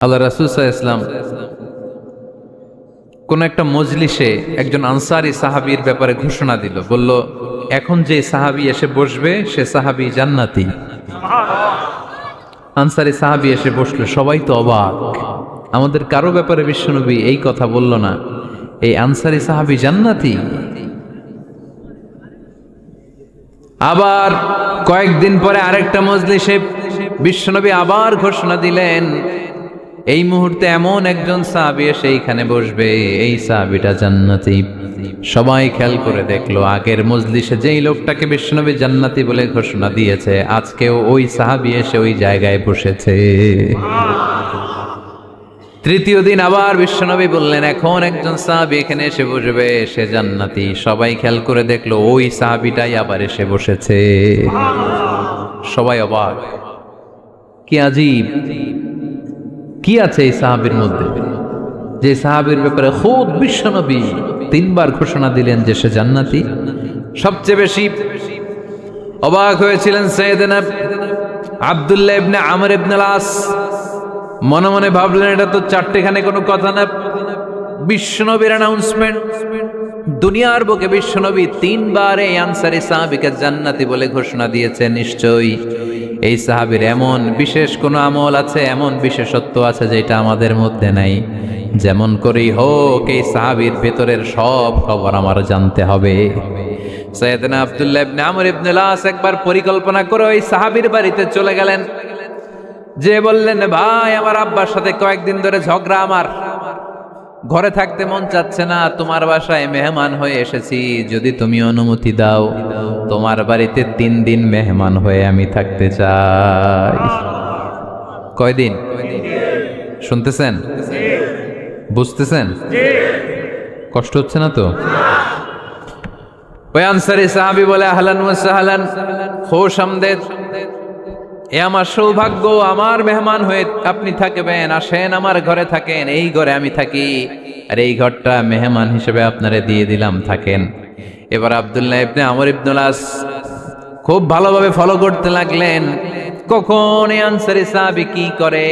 আল্লাহ রাসূল সাল্লাল্লাহু আলাইহি ওয়াসাল্লাম কোন একটা মজলিসে একজন আনসারী সাহাবীর ব্যাপারে ঘোষণা দিল, বলল এখন যে সাহাবী এসে বসবে সে সাহাবী জান্নাতি। আনসারী সাহাবী এসে বসলো, সবাই তো অবাক, আমাদের কারো ব্যাপারে বিশ্বনবী এই কথা বলল না, এই আনসারী সাহাবী জান্নাতি। আবার কয়েকদিন পরে আরেকটা মজলিসে বিশ্বনবী আবার ঘোষণা দিলেন, এই মুহূর্তে এমন একজন সাহাবী এসে এইখানে বসবে, এই সাহাবীটা জান্নাতি। সবাই খেয়াল করে দেখলো, আগের মজলিসে যেই লোকটাকে বিশ্বনবী জান্নাতি বলে ঘোষণা দিয়েছে, আজকেও ওই সাহাবী এসে ওই জায়গায় বসেছে। তৃতীয় দিন আবার বিশ্বনবী বললেন, এখন একজন সাহাবী এখানে এসে বসবে, সে জান্নাতি। সবাই খেয়াল করে দেখলো, ওই সাহাবীটাই আবার এসে বসেছে। সবাই অবাক, কি আজীব, কি আছে এই সাহাবীর মধ্যে, যে সাহাবীর ব্যাপারে খুব বিশ্বনবী তিনবার ঘোষণা দিলেন যে সে জান্নাতি। সবচেয়ে বেশি অবাক হয়েছিলেন সাইয়েদনা আব্দুল্লাহ ইবনে আমর ইবনে আস। মনে মনে ভাবলেন, এটা তো চারটেখানে কোনো কথা না, বিশ্বনবীর অ্যানাউন্সমেন্ট। দুনিয়ার বুকে বিশ্বনবী তিনবার এই আনসারী সাহাবীকে জান্নাতি বলে ঘোষণা দিয়েছে, নিশ্চয়ই এই সাহাবীর এমন বিশেষ কোনো আমল আছে, এমন বিশেষত্ব আছে যেটা আমাদের মধ্যে নাই। যেমন করেই হোক এই সাহাবীর ভেতরের সব খবর আমার জানতে হবে। সাইয়েদনা আব্দুল্লাহ ইবনে আমর ইবনে আস একবার পরিকল্পনা করে ওই সাহাবীর বাড়িতে চলে গেলেন, যে বললেন, ভাই আমার আব্বার সাথে কয়েকদিন ধরে ঝগড়া, আমার ঘরে থাকতে মন চাচ্ছে না, তোমার বাসায় মেহমান হয়ে এসেছি, যদি তুমি অনুমতি দাও তোমার বাড়িতে 3 দিন মেহমান হয়ে আমি থাকতে চাই। কয়দিন? শুনতেছেন, বুঝতেছেন, কষ্ট হচ্ছে না তো? ওই আনসারী সাহাবী বলে, আহলান ওয়া সাহলান, খোশ আমদেদ, এ আমার সৌভাগ্য, আমার মেহমান হয়ে আপনি থাকবেন, আসেন আমার ঘরে থাকেন, এই ঘরে আমি থাকি, আর এই ঘরটা মেহমান হিসেবে আপনারে দিয়ে দিলাম, থাকেন। এবার আব্দুল্লাহ ইবনে আমর ইবনে আস খুব ভালোভাবে ফলো করতে লাগলেন, কখন এই আনসারী সাহাবী কি করে।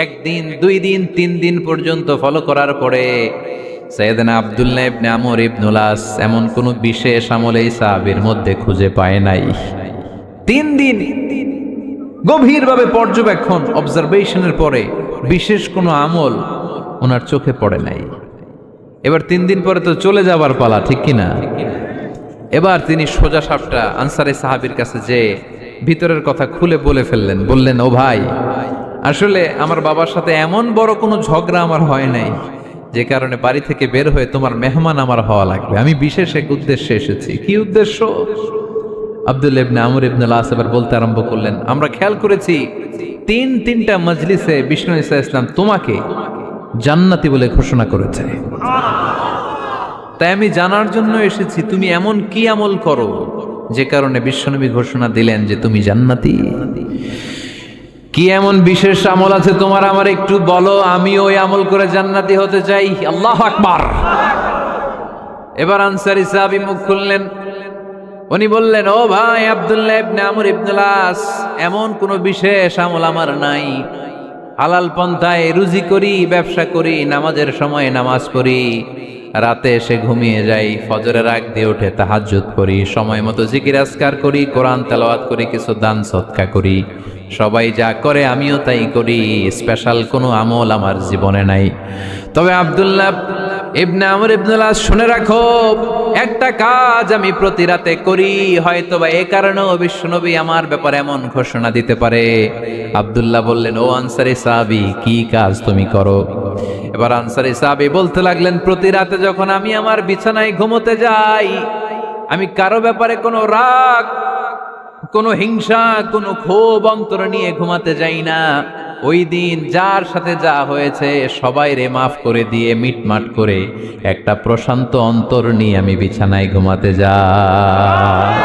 1 দিন 2 দিন 3 দিন পর্যন্ত ফলো করার পরে সাইয়েদনা আব্দুল্লাহ ইবনে আমর ইবনে আস এমন কোন বিশেষ আমল এই সাহাবীর মধ্যে খুঁজে পায় নাই। 3 দিন গভীরভাবে পর্যবেক্ষণ, অবজারভেশনের পরে বিশেষ কোনো আমল ওনার চোখে পড়ে নাই। এবার 3 দিন পরে তো চলে যাবার পালা, ঠিক কিনা? এবার তিনি সোজা সাপটা আনসারী সাহাবীর কাছে যে ভিতরের কথা খুলে বলে ফেললেন, বললেন, ও ভাই, আসলে আমার বাবার সাথে এমন বড় কোনো ঝগড়া আমার হয় নাই, যে কারণে বাড়ি থেকে বের হয়ে তোমার মেহমান আমার হওয়া লাগবে। আমি বিশেষ এক উদ্দেশ্যে এসেছি। কি উদ্দেশ্য? আব্দুল্লাহ ইবনে আমর ইবনে আস এবার বলতে আরম্ভ করলেন, আমরা খেয়াল করেছি 3টা মজলিসে বিষ্ণু ঈসা ইসলাম তোমাকে জান্নাতি বলে ঘোষণা করেছে, তাই আমি জানার জন্য এসেছি তুমি এমন কি আমল করো যে কারণে বিশ্বনবী ঘোষণা দিলেন যে তুমি জান্নাতি। কি এমন বিশেষ আমল আছে তোমার, আমার একটু বলো, আমি ওই আমল করে জান্নাতি হতে চাই। আল্লাহু আকবার। এবার আনসারী সাহাবী মুখ খুললেন, উনি বললেন, ও ভাই আব্দুল্লাহ ইবনে আমর ইবনে আস, এমন কোনো বিশেষ আমল আমার নাই। হালাল পন্থায় রুজি করি, ব্যবসা করি, নামাজের সময় নামাজ পড়ি, রাতে এসে ঘুমিয়ে যাই, ফজরের আগ দিয়ে উঠে তাহাজ্জুদ করি, সময় মতো জিকির আজকার করি, কোরআন তেলাওয়াত করি, কিছু দান সদকা করি। সবাই যা করে আমিও তাই করি, স্পেশাল কোনো আমল আমার জীবনে নাই। তবে আব্দুল্লাহ ইবনে আমর ইবনে আস, শুনে রাখো, একটা কাজ আমি প্রতি রাতে করি, হয়তো বা এই কারণেও বিশ্বনবী আমার ব্যাপারে এমন ঘোষণা দিতে পারে। আব্দুল্লাহ বললেন, ও আনসারী সাহাবী, কি কাজ তুমি করো? এবার আনসারী সাহাবী বলতে লাগলেন, প্রতি রাতে যখন আমি আমার বিছানায় ঘুমোতে যাই, আমি কারো ব্যাপারে কোনো রাগ, কোনো হিংসা, কোনো ক্ষোভ অন্তরে নিয়ে ঘুমাতে যাই না। ওই দিন যার সাথে যা হয়েছে সবাই রে মাফ করে দিয়ে মিটমাট করে একটা প্রশান্ত অন্তর নিয়ে আমি বিছানায় ঘুমাতে যাই।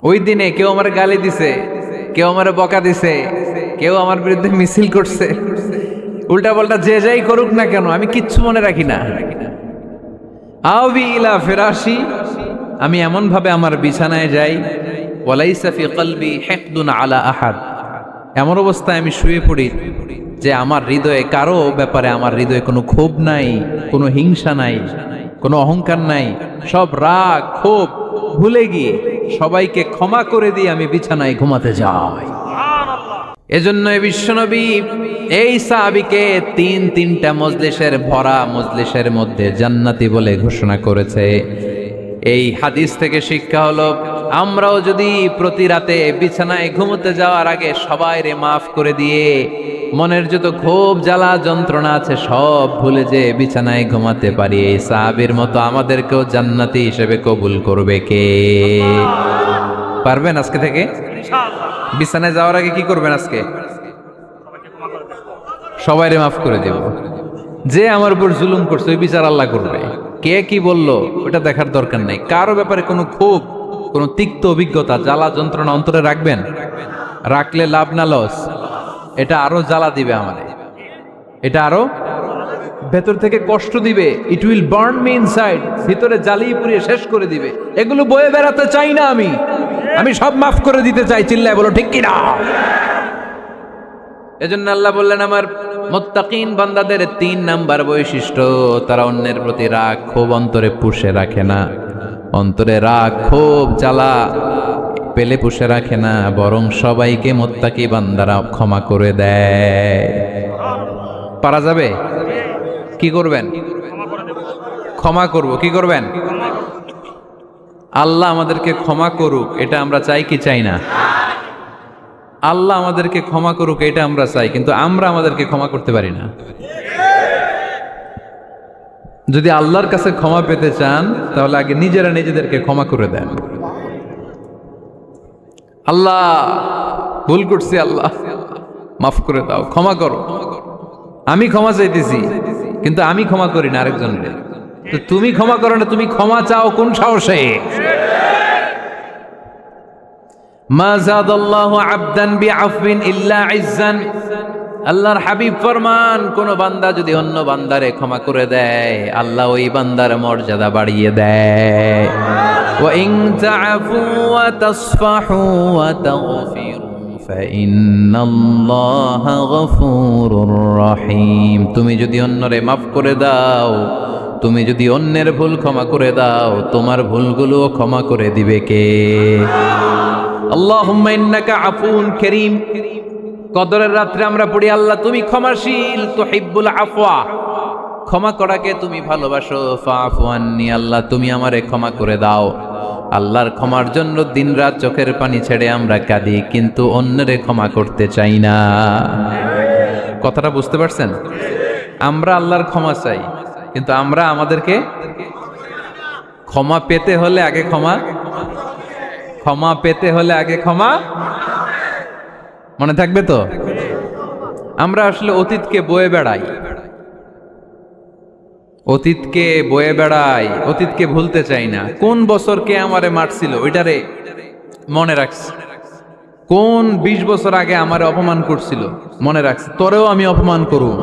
ওই দিনে কেউ আমার গালি দিছে, কেউ আমার বকা দিছে, কেউ আমার বিরুদ্ধে মিছিল করছে, উল্টা পাল্টা যে যাই করুক না কেন, আমি কিচ্ছু মনে রাখি না। আওবি ইলা ফিরাশি, আমি এমন ভাবে আমার বিছানায় যাই, ওয়ালাইসা ফি কলবি হিকদুন আলা আহাদ, এমন অবস্থায় আমি শুয়ে পড়ি যে আমার হৃদয়ে কারো ব্যাপারে আমার হৃদয়ে কোনো ক্ষোভ নাই, কোনো হিংসা নাই, কোনো অহংকার নাই, সব রাগ ক্ষোভ ভুলে গিয়ে সবাইকে ক্ষমা করে দিয়ে আমি বিছানায় ঘুমাতে যাই। এজন্য বিশ্বনবী এই সাহাবীকে তিনটা মজলিসের ভরা মজলিসের মধ্যে জান্নাতি বলে ঘোষণা করেছে। এই হাদিস থেকে শিক্ষা হলো, আমরাও যদি প্রতি রাতে বিছানায় ঘুমোতে যাওয়ার আগে সবাইরে মাফ করে দিয়ে মনের যত ক্ষোভ জ্বালা যন্ত্রণা আছে সব ভুলে যে বিছানায় ঘুমাতে পারি, এই সাহাবীর মতো আমাদেরকেও জান্নাতি হিসেবে কবুল করবে কে? পারবেন আজকে থেকে? বিছানায় যাওয়ার আগে কি করবেন? আজকে সবাইরে মাফ করে দেব। যে আমার উপর জুলুম করছে ওই বিচার আল্লাহ করবে। কে কি বললো ওটা দেখার দরকার নাই। কারো ব্যাপারে কোনো ক্ষোভ, কোনো তিক্ত অভিজ্ঞতা, জ্বালা যন্ত্রণা অন্তরে রাখবেন? রাখলে লাভ না লস? এটা আরো জ্বালা দিবে আমারে, এটা আরো ভেতর থেকে কষ্ট দিবে। It will burn me inside, ভিতরে জ্বালিয়ে পুড়িয়ে শেষ করে দিবে। এগুলো বয়ে বেড়াতে চাই না আমি সব মাফ করে দিতে চাই। চিল্লায় বলো ঠিক কিনা? এজন্য আল্লাহ বললেন, আমার মুত্তাকিন বান্দাদের 3 নাম্বার বৈশিষ্ট্য, তারা অন্যের প্রতি রাগ ক্ষোভ অন্তরে পুষে রাখে না। অন্তরে রাগ ক্ষোভ জ্বালা পেলে পুষে রাখে না, বরং সবাইকে মুত্তাকি বান্দারা ক্ষমা করে দেয়। পারা যাবে? কি করবেন? ক্ষমা করব। কি করবেন? আল্লাহ আমাদেরকে ক্ষমা করুক, এটা আমরা চাই কি চাই না? আল্লাহ আমাদেরকে ক্ষমা করুক এটা আমরা চাই, কিন্তু আমরা আমাদেরকে ক্ষমা করতে পারি না। যদি আল্লাহর কাছে ক্ষমা পেতে চান তাহলে আগে নিজেরা নিজেদেরকে ক্ষমা করে দেন। আল্লাহ ভুল করছি, আল্লাহ মাফ করে দাও, ক্ষমা করো। আমি ক্ষমা চাইতেছি কিন্তু আমি ক্ষমা করি না আরেকজনকে। তো তুমি ক্ষমা করো না, তুমি ক্ষমা চাও কোন সাহসে? মা যাদাল্লাহু আবদান বিআফবিন ইল্লা ইজ্জান। আল্লাহর হাবিব ফরমান, কোন বান্দা যদি অন্য বান্দারে ক্ষমা করে দেয় আল্লাহ ওই বান্দার মর্যাদা বাড়িয়ে দেয়। ওয়া ইন তা'ফু ওয়া তাসফাহু ওয়া তাগফিরু ফাইন্নাল্লাহা গফুরুর রহিম। তুমি যদি অন্যরে মাফ করে দাও, তুমি যদি অন্যের ভুল ক্ষমা করে দাও, তোমার ভুলগুলোও ক্ষমা করে দিবে কে? আল্লাহুম্মা ইন্নাকা আফুন কারীম। কদরের রাত্রে আমরা পড়ি, আল্লাহ তুমি ক্ষমাশীল, তুহিব্বুল আফওয়া, ক্ষমা করাকে তুমি ভালোবাসো। ফাআফু আন্নি, আল্লাহ তুমি আমারে ক্ষমা করে দাও। আল্লাহর ক্ষমার জন্য দিনরাত চোখের পানি ছেড়ে আমরা কাঁদি, কিন্তু অন্যরে ক্ষমা করতে চাই না। কথাটা বুঝতে পারছেন? আমরা আল্লাহর ক্ষমা চাই, কিন্তু আমরা আমাদেরকে ক্ষমা পেতে হলে আগে ক্ষমা পেতে হলে আগে ক্ষমা। মনে থাকবে তো? আমরা আসলে অতীতকে বয়ে বেড়াই, অতীতকে ভুলতে চাই না। কোন বছর কে আমারে মারছিল ওইটারে মনে রাখছি। কোন 20 বছর আগে আমারে অপমান করছিল মনে রাখছি, তোরেও আমি অপমান করুম।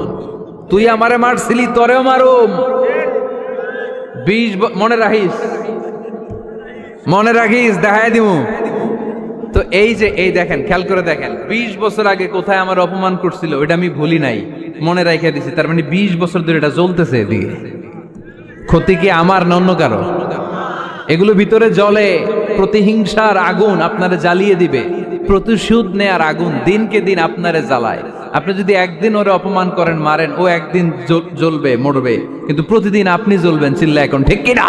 তুই আমারে মারছিলি, তোরেও মারুম। 20 মনে রাখিস, দেখায় দিমু। তো এই দেখেন, খেয়াল করে দেখেন, 20 বছর আগে কোথায় আমার অপমান করছিল ওইটা আমি ভুলি নাই, মনে রাখিয়া দিছি। তার মানে 20 বছর ধরে এটা জ্বলতেছে এদিকে। ক্ষতি কি আমার না অন্য কারো? এগুলো ভিতরে জ্বলে, প্রতিহিংসার আগুন আপনারে জ্বালিয়ে দিবে। প্রতিশোধ নেয়ার আগুন দিনকে দিন আপনারে জ্বালায়। আপনি যদি একদিন ওরে অপমান করেন, মারেন, ও একদিন জ্বলবে, মরবে, কিন্তু প্রতিদিন আপনি জ্বলবেন। চিল্লা এখন ঠিক কিনা?